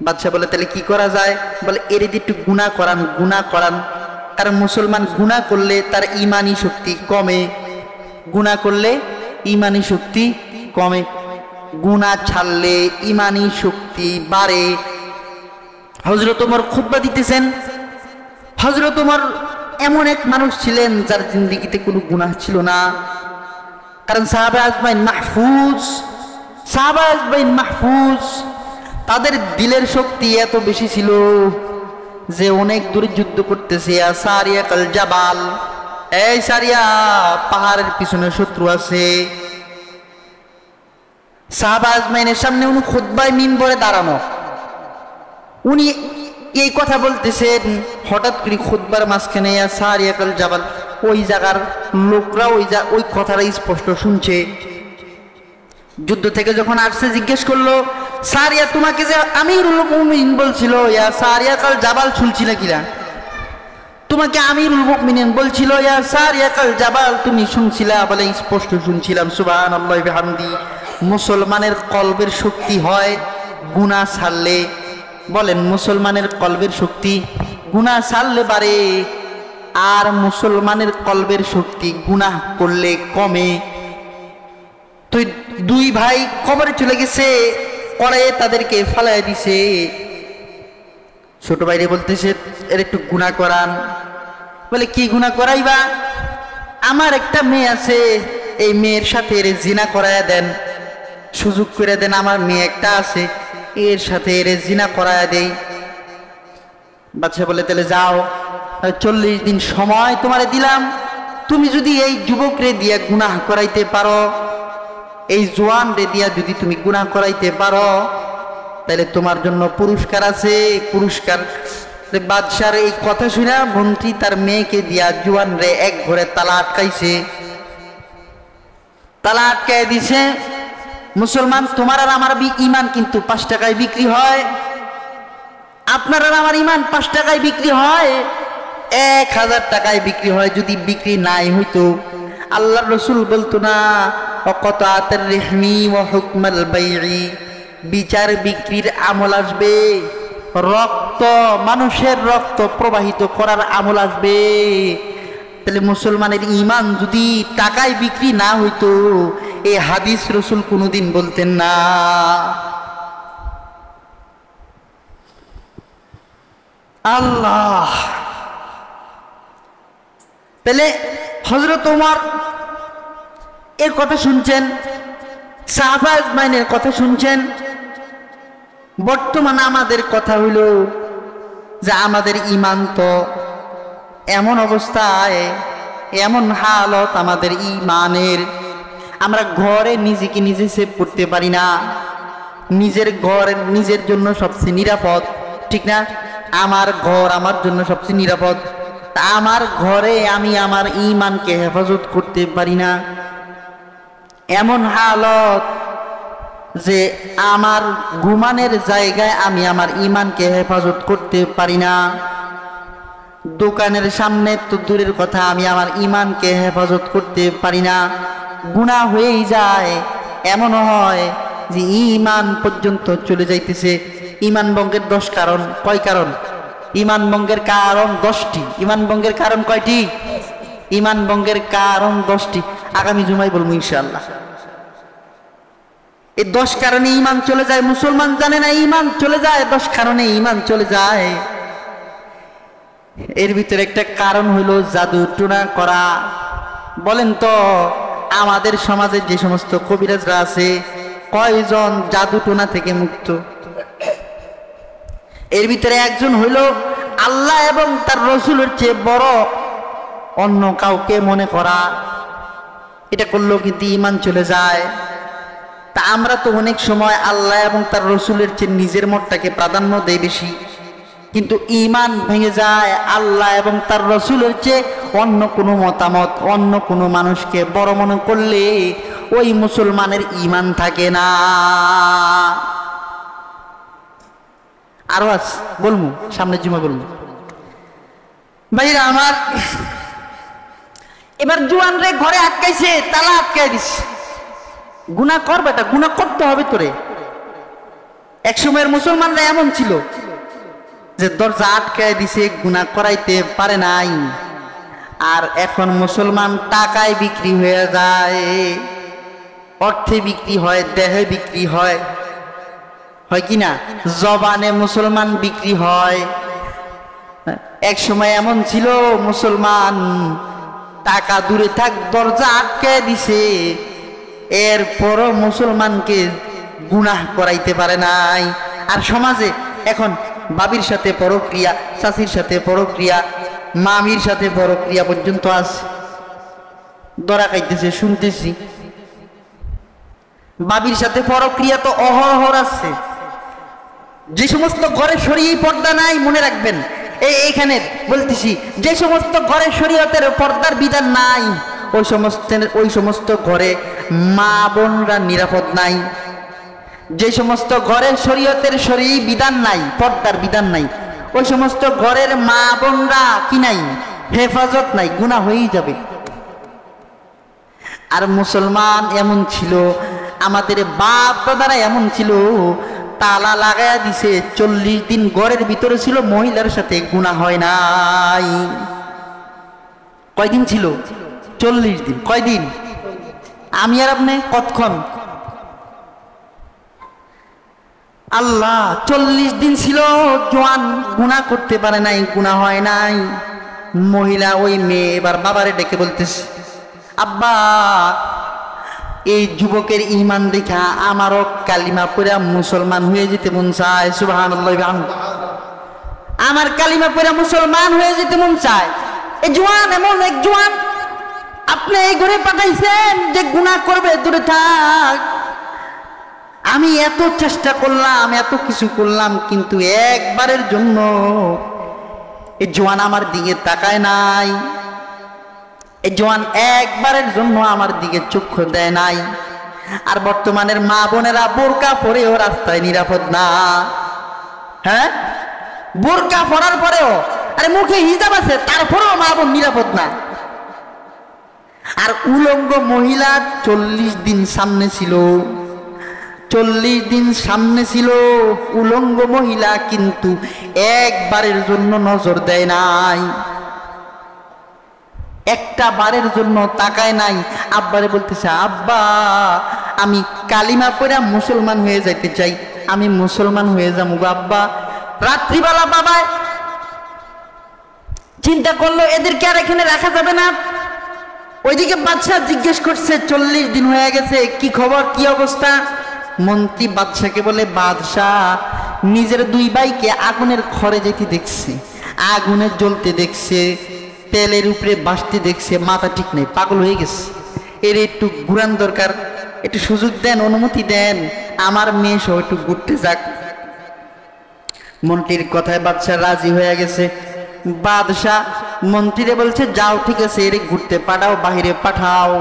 বাদশাহ বলে তাহলে কি করা যায়? বলে এর দিয়ে একটু গুনাহ করান। কারণ মুসলমান গুনাহ করলে তার ঈমানি শক্তি কমে, গুনাহ করলে ঈমানি শক্তি কমে, গুনাহ ছাড়লে ঈমানি শক্তি বাড়ে। হযরত ওমর খুতবা দিতেছেন। হযরত ওমর এমন এক মানুষ ছিলেন যার জিন্দেগিতে কোনো গুনাহ ছিল না। কারণ সাহাবা আজমাইন মাহফুজ, তাদের দিলের শক্তি এত বেশি ছিল যে অনেক দূরে যুদ্ধ করতেছে। সারিয়া কাল জাবাল, এই সারিয়া, পাহাড়ের পিছনে শত্রু আছে। সাহাবা আজমাইনের সামনে উনি খুতবায় মিম্বরে দাঁড়ানো, উনি এই কথা বলতেছেন। হঠাৎ করে খুতবার মাঝখানে সারিয়া কাল জাবাল, ওই জায়গার লোকরা ওই কথাটা স্পষ্ট শুনছে। যুদ্ধ থেকে যখন আসছে জিজ্ঞেস করলো, সারিয়া তোমাকে যে আমিরুল মুমিনিন বলছিল, ইয়া সারিয়া কাল জাবাল শুনছিলে কিনা? তোমাকে আমিরুল মুমিনিন বলছিল, ইয়া সারিয়া কাল জাবাল তুমি শুনছিলা? বলে স্পষ্ট শুনছিলাম। সুবহানাল্লাহি ওয়া বিহামদি। মুসলমানের কলবের শক্তি হয় গুনাহ ছাড়লে। বলেন, মুসলমানের কলবের শক্তি গুনাহ ছাড়লে বাড়ে, আর মুসলমানের কলবের শক্তি গুনাহ করলে কমে। তো দুই ভাই কবরে চলে গেছে, পরে তাদেরকে ফালাই দিছে। ছোট ভাইরে বলতেছে এর একটু গুনাহ করান। বলে কি গুনাহ করাইবা? আমার একটা মেয়ে আছে, এই মেয়ের সাথে এর জিনা করায়া দেন, সুযোগ করে দেন। আমার মেয়ে একটা আছে, এর সাথে এর জিনা করায়া দেই। বাদশা বলে তাহলে যাও, 40 দিন সময় তোমারে দিলাম, তুমি যদি এই যুবক রে দিয়া গুনাহ করাইতে পারো, এই জোয়ান রে দিয়া যদি তুমি গুনাহ করাইতে পারো, তাহলে তোমার জন্য পুরস্কার আছে, পুরস্কার। বাদশার এই কথা শুনে মন্ত্রী তার মেয়েকে দিয়া জোয়ান রে এক ঘরে তালা আটকাইছে, তালা আটকাই দিছে। মুসলমান, তোমার আর আমার ঈমান কিন্তু 5 টাকায় বিক্রি হয়, আপনার আর আমার ঈমান 5 টাকায় বিক্রি হয়, 1000 টাকায় বিক্রি হয়। যদি বিক্রি নাই হইতো, আল্লাহর রাসূল বলতো না ওয়াকাতাতুর রিহমি ওয়া হুকমাল বাইঈ, বিচার বিক্রির আমল আসবে, রক্ত, মানুষের রক্ত প্রবাহিত করার আমল আসবে। তাহলে মুসলমানের ঈমান যদি টাকায় বিক্রি না হইতো, এই হাদিস রাসূল কোনোদিন বলতেন না। আল্লাহ। তাহলে হযরত ওমর এর কথা শুনছেন, সাহাবা আজমাইনের কথা শুনছেন। বর্তমানে আমাদের কথা হইল যে আমাদের ঈমান তো এমন অবস্থায়, এমন হালত আমাদের ঈমানের, আমরা ঘরে নিজেকে নিজে সেভ করতে পারি না। নিজের ঘর নিজের জন্য সবচেয়ে নিরাপদ, ঠিক না? আমার ঘর আমার জন্য সবচেয়ে নিরাপদ। তা আমার ঘরে আমি আমার ঈমানকে হেফাজত করতে পারি না। এমন হালত যে আমার ঘুমানের জায়গায় আমি আমার ঈমানকে হেফাজত করতে পারি না। দোকানের সামনে তো দূরের কথা, আমি আমার ঈমানকে হেফাজত করতে পারি না। গুনাহ হয়েই যায়। এমন হয় যে ঈমান পর্যন্ত চলে যাইতেছে। ঈমান ভঙ্গের 10 কারণ। কয় কারণ? ঈমান ভঙ্গের কারণ 10টি। ঈমান ভঙ্গের কারণ কয়টি? ঈমান ভঙ্গের কারণ 10টি। আগামী জুমায় বলবো ইনশাআল্লাহ। এই 10 কারণে ঈমান চলে যায়। মুসলমান জানে না ঈমান চলে যায়, 10 কারণে ঈমান চলে যায়। এর ভিতরে একটা কারণ হইল জাদু টুনা করা। বলেন তো, আমাদের সমাজে যে সমস্ত কবিরাজরা আছে, কয়জন জাদু টোনা থেকে মুক্ত? এর ভিতরে একজন হইল আল্লাহ এবং তার রাসূলের চেয়ে বড় অন্য কাউকে মনে করা। এটা করলেও কিন্তু ঈমান চলে যায়। তা আমরা তো অনেক সময় আল্লাহ এবং তার রাসূলের চেয়ে নিজের মতটাকে প্রাধান্য দেই বেশি, কিন্তু ঈমান ভেঙে যায় আল্লাহ এবং তার রাসূলের চেয়ে অন্য কোনো মতামত, অন্য কোনো মানুষকে বড় মনে করলে ওই মুসলমানের ঈমান থাকে না। আরো আছে, বলবো সামনের জুমা বলবো। ভাইরা আমার, এবার জুয়ান রে ঘরে আটকাইছে, তালা আটকাই দিছে। গুনাহ কর বেটা, গুনাহ করতে হবে তোরে। এক সময়ের মুসলমানরা এমন ছিল যে দরজা আটকায় দিছে, গুনাহ করাইতে পারে নাই। আর এখন মুসলমান টাকায় বিক্রি হয়ে যায়, অর্থে বিক্রি হয়, দেহে বিক্রি হয়, হয় কি না? জবানে মুসলমান বিক্রি হয়। এক সময় এমন ছিল মুসলমান টাকা দূরে থাক, দরজা আটকে দিছে, এরপরও মুসলমানকে গুনাহ করাইতে পারে নাই। আর সমাজে এখন বাবির সাথে পরক্রিয়া, চাচির সাথে পরক্রিয়া, মামির সাথে পরক্রিয়া পর্যন্ত আছে, ধরা খাইতেছে, শুনতেছি। বাবির সাথে পরক্রিয়া তো অহরহ আছে। যে সমস্ত ঘরে শরীয়ত পর্দা নাই, মনে রাখবেন, এইখানে বলতেছি, যে সমস্ত ঘরে শরীয়তের পর্দার বিধান নাই, ওই সমস্ত ঘরে মা বোনরা নিরাপদ নাই। যে সমস্ত ঘরে শরীয়তের শরীয়ী বিধান নাই, পর্দার বিধান নাই, ওই সমস্ত ঘরের মা বোনরা কি নাই, হেফাজত নাই, গুনাহ হয়েই যাবে। আর মুসলমান এমন ছিল, আমাদের বাপ দাদারা এমন ছিল, তালা লাগায়া দিছে, 40 দিন ঘরের ভিতরে ছিল, মহিলার সাথে গুনাহ হয় নাই। কয়দিন ছিল? 40 দিন। কয়দিন? আমি আর আপনি কতক্ষণ? আল্লাহ, 40 দিন ছিল জোয়ান, গুনাহ করতে পারে নাই, গুনাহ হয় নাই। মহিলা ওই মেয়ে এবার বাবারে ডেকে বলতেছে, আব্বা, এই যুবকের ঈমান দেখা আমারও কালিমা পড়া মুসলমান হয়ে যেতে মন চায়। সুবহানাল্লাহ। আমার কালিমা পড়া মুসলমান হয়ে যেতে মন চায়। এই জোয়ান, এমন এক জোয়ান আপনি এই ঘরে পাঠাইছেন যে গুনাহ করবে, দূরে থাক। আমি এত চেষ্টা করলাম, এত কিছু করলাম, কিন্তু একবারের জন্য এই জোয়ান আমার দিকে তাকায় নাই। এই জোয়ান একবারের জন্য আমার দিকে চক্ষু দেয় নাই। আর বর্তমানের মা বোনেরা বোরকা পরেও রাস্তায় নিরাপদ না। হ্যাঁ, বোরকা পরার পরেও, আরে মুখে হিজাব আছে, তারপরেও মা বোন নিরাপদ না। আর উলঙ্গ মহিলা 40 দিন সামনে ছিল, 40 দিন সামনে ছিল উলঙ্গ মহিলা, কিন্তু একবারের জন্য নজর দেয় নাই, একটা বারের জন্য তাকায় নাই। আব্বারে বলতেছে, আব্বা, আমি কালিমা পড়া মুসলমান হয়ে যাইতে চাই, আমি মুসলমান হয়ে যাবো আব্বা। রাত্রিবেলা বাবা চিন্তা করলো, এদেরকে আর এখানে রাখা যাবে না। ওইদিকে বাদশাহ জিজ্ঞেস করছে, 40 দিন হয়ে গেছে, কি খবর, কি অবস্থা? মন্ত্রী বাদশাকে বলে, বাদশাহ নিজের 2 ভাইকে আগুনের খড়ে যেতে দেখছে, আগুনে জ্বলতে দেখছে, তেলের উপরে বাসতে দেখছে, মাথা ঠিক নেই, পাগল হয়ে গেছে। এর একটু ঘুরান দরকার, একটু সুযোগ দেন, অনুমতি দেন, আমার মেয়ে সহ একটু ঘুরতে যাক। মন্ত্রীর কথায় বাদশাহ রাজি হয়ে গেছে। বাদশাহ মন্ত্রীরে বলছে, যাও, ঠিক আছে, এর ঘুরতে পাঠাও, বাহিরে পাঠাও।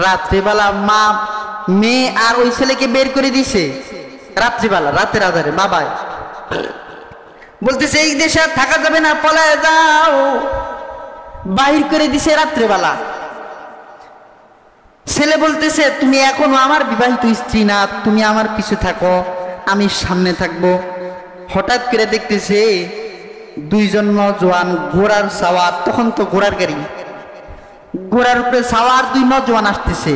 রাত্রিবেলা মা মেয়ে আর ওই ছেলেকে বের করে দিছে। রাত্রিবেলা, রাতের আধারে বাবা বলতেছে, এই দেশে আর থাকা যাবে না, পলায় যাও। বাহির করে দিছে রাত্রিবেলা। ছেলে বলতেছে, তুমি এখনো আমার বিবাহিত স্ত্রী না, তুমি আমার পিছু থাকো, আমি সামনে থাকবো। হঠাৎ করে দেখতেছে 2 জন নজওয়ান ঘোড়ার সাওয়ার, তখন তো ঘোড়ার গাড়ি, ঘোড়ার উপরে সাওয়ার 2 নজওয়ান আসতেছে।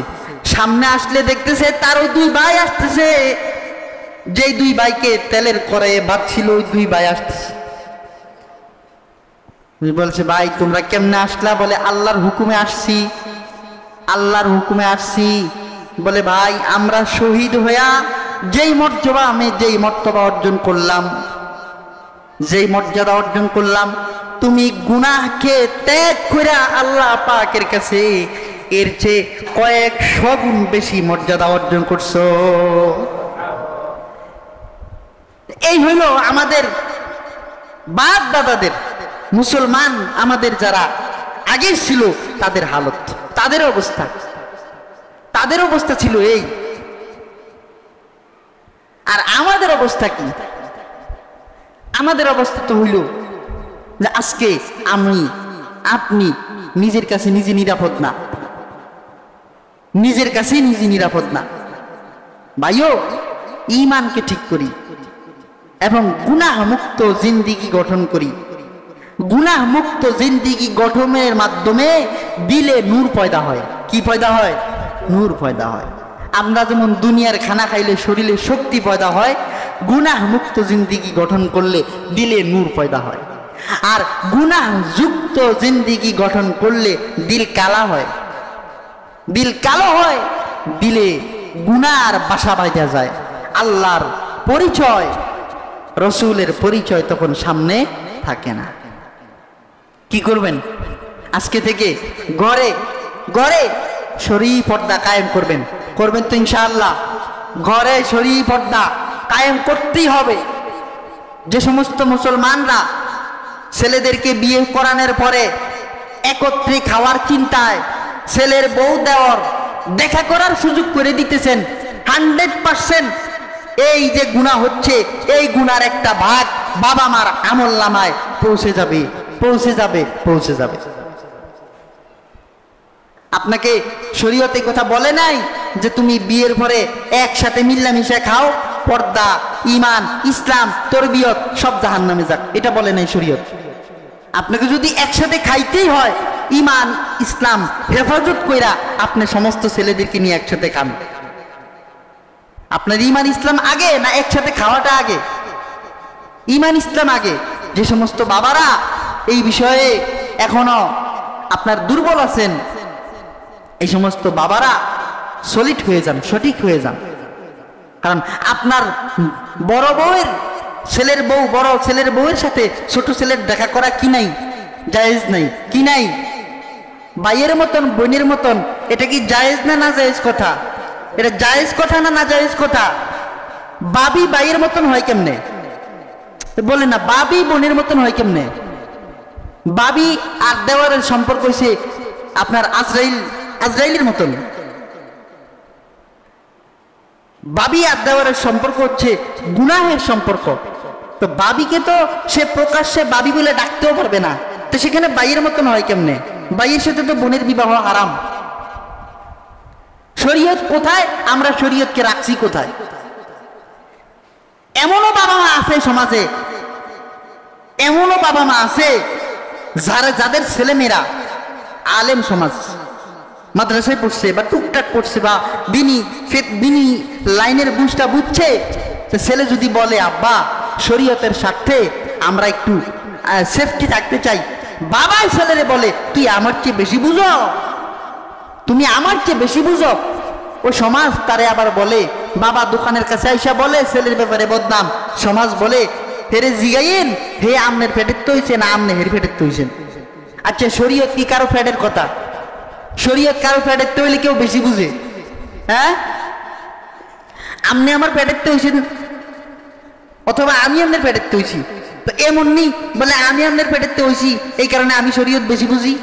সামনে আসলে দেখতেছে তার ওই 2 ভাই আসতেছে, যেই 2 ভাইকে তেলের কড়াইয়ে ভাত ছিল, ওই 2 ভাই আসতেছে। বলছে, ভাই তোমরা কেমনে আসলা? বলে, আল্লাহর হুকুমে আসছি, আল্লাহর হুকুমে আসছি। বলে, ভাই আমরা শহীদ হইয়া যেই মর্তবা অর্জন করলাম, যেই মর্যাদা অর্জন করলাম, তুমি গুনাহকে ত্যাগ করে আল্লাহ পাকের কাছে এর চেয়ে কয়েকশো গুণ বেশি মর্যাদা অর্জন করছো। এই হইল আমাদের বাপ দাদাদের, মুসলমান আমাদের যারা আগে ছিল তাদের হালত, তাদের অবস্থা ছিল এই। আর আমাদের অবস্থা কি? আমাদের অবস্থা তো হইল যে আজকে আমি আপনি নিজের কাছে নিজে নিরাপদ না, নিজের কাছে নিজে নিরাপদ না। ভাইও ঈমানকে ঠিক করি এবং গুনাহ মুক্ত জিন্দেগি গঠন করি। গুনাহ মুক্ত জিন্দেগি গঠনের মাধ্যমে দিলে নূর পয়দা হয়। কি পয়দা হয়? নূর পয়দা হয়। আমরা যেমন দুনিয়ার খানা খাইলে শরীরে শক্তি পয়দা হয়, গুনাহ মুক্ত জিন্দেগি গঠন করলে দিলে নূর পয়দা হয়। আর গুনাহ যুক্ত জিন্দেগি গঠন করলে দিল কালা হয়। দিল কালো হয়, দিলে গুনার বাসা বাঁধা যায়। আল্লাহর পরিচয়, রসুলের পরিচয় তখন সামনে থাকে না। কি করবেন? আজকে থেকে ঘরে ঘরে শরীর পর্দা কায়েম করবেন। করবেন তো ইনশাআল্লাহ? ঘরে শরীর পর্দা কায়েম করতেই হবে। যে সমস্ত মুসলমানরা ছেলেদেরকে বিয়ে করানোর পরে একত্রে খাওয়ার চিন্তায় ছেলের বউ দেওয়ার দেখা করার সুযোগ করে দিতেছেন, 100% এই যে গুনাহ হচ্ছে, এই গুনার একটা ভাগ বাবা মার আমলনামায় পৌঁছে যাবে, পৌঁছে যাবে, পৌঁছে যাবে। আপনাকে শরীয়তে কথা বলে নাই যে তুমি বিয়ের পরে একসাথে মিল্লামিশা খাও, পর্দা, ঈমান, ইসলাম, তরবিয়ত সব জাহান্নামে যাক, এটা বলে নাই শরীয়ত। আপনাকে যদি একসাথে খাইতেই হয়, ঈমান ইসলাম হেফাজত কইরা আপনি সমস্ত ছেলেদেরকে নিয়ে একসাথে খান। আপনার ঈমান ইসলাম আগে না একসাথে খাওয়াটা আগে? ঈমান ইসলাম আগে। যে সমস্ত বাবারা এই বিষয়ে এখনো আপনার দুর্বল আছেন, এই সমস্ত বাবারা সলিড হয়ে যান, সঠিক হয়ে যান। কারণ আপনার বড় বউয়ের ছেলের বউ, বড় ছেলের বউয়ের সাথে ছোট ছেলের দেখা করা কি নাই? জায়েজ নাই। কি নাই? ভাইয়ের মতন, বোনের মতন, এটা কি জায়েজ না না জায়েজ কথা? এটা জায়েজ কথা না না জায়েজ কথা? বাবি ভাইয়ের মতন হয় কেমনে? বলে না, বাবি বোনের মতন হয় কেমনে? বাবি আর দেওয়ারের সম্পর্ক হয়েছে আপনার আজরাইলের মতন। বাবি আর দেওয়ারের সম্পর্ক হচ্ছে গুনাহের সম্পর্ক। তো বাবিকে তো সে প্রকাশ্যে বাবি বলে ডাকতেও পারবে না, তো সেখানে বাইয়ের মতন হয় কেমনে? বাইয়ের সাথে তো বোনের বিবাহ হারাম। শরীয়ত কোথায়? আমরা শরীয়তকে রাখছি কোথায়? এমনও বাবা মা আছে সমাজে, এমনও বাবা মা আছে যাদের ছেলেমেয়েরা আলেম সমাজ, মাদ্রাসায় পড়ছে বা টুকটাক পড়ছে বা দিনী লাইনের বুঝটা বুঝছে, তো ছেলে যদি বলে আব্বা শরীয়তের স্বার্থে আমরা একটু সেফটি থাকতে চাই, বাবাই ছেলেরে বলে তুই আমার চেয়ে বেশি বুঝো, তুমি আমার চেয়ে বেশি বুঝো। ও সমাজ তারে আবার বলে, বাবা দোকানের কাছে আইসা বলে ছেলের ব্যাপারে বদনাম, সমাজ বলে হেরে জিগাইন হে আমনের পেটের তো হইছে না আমনে হের পেটের তো হইছেন। আচ্ছা শরীয়ত কি কারো ফ্যাটের কথা? শরীয়ত কারো ফ্যাটের তো হইলে কেউ বেশি বুঝে? হ্যাঁ, আমনে আমার পেটের তো হইছেন অথবা আমি আপনার পেটের তো হইছি, তো এমন নেই বলে আমি আপনার পেটের তো হইছি এই কারণে আমি শরীয়ত বেশি বুঝি,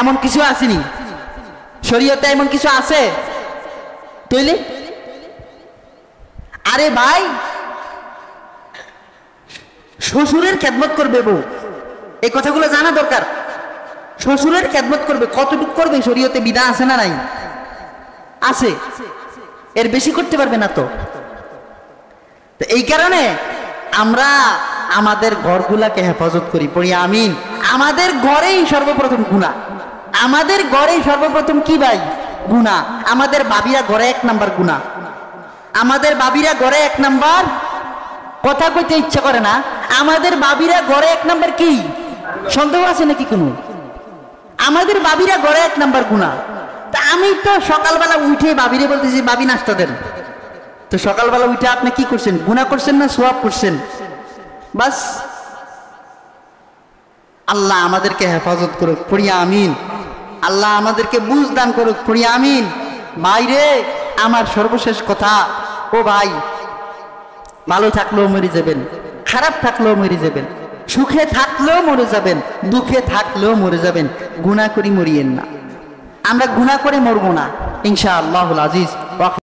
এমন কিছু আসেনি। শরীয়তে এমন কিছু আছে তৈলে? আরে ভাই, শ্বশুরের খেদমত করবে বউ, এই কথাগুলো জানা দরকার। শ্বশুরের খেদমত করবে, কতটুকু করবে শরীয়তে বিধান আছে না নাই? আছে, এর বেশি করতে পারবে না তো। এই কারণে আমরা আমাদের ঘরগুলাকে হেফাজত করি, পড়ি আমিন। আমাদের ঘরেই সর্বপ্রথম গুনাহ, আমাদের ঘরেই সর্বপ্রথম কি ভাই? গুনাহ। আমাদের বাবিরা ঘরে 1 নাম্বার গুনাহ, আমাদের বাবিরা ঘরে 1 নাম্বার, কথা কইতে ইচ্ছা করে না, আমাদের বাবিরা ঘরে 1 নাম্বার কি? সন্দেহ আছে নাকি কোনো? আমাদের বাবিরা ঘরে 1 নাম্বার গুনাহ। তা আমি তো সকালবেলা উঠে বাবিরে বলতেছি বাবি নাস্তা দেন, তো সকালবেলা উঠে আপনি কি করছেন? গুনাহ করছেন না সওয়াব করছেন? বাস। আল্লাহ আমাদেরকে হেফাজত করুক, পড়ি আমিন। আল্লাহ আমাদেরকে বুঝ দান করুক, পড়ি আমিন। ভাই রে, আমার সর্বশেষ কথা, ও ভাই, ভালো থাকলেও মরে যাবেন, খারাপ থাকলেও মরে যাবেন, সুখে থাকলেও মরে যাবেন, দুঃখে থাকলেও মরে যাবেন, গুনাহ করি মরিয়েন না। আমরা গুনাহ করে মরবো না ইনশাআল্লাহুল আজিজ।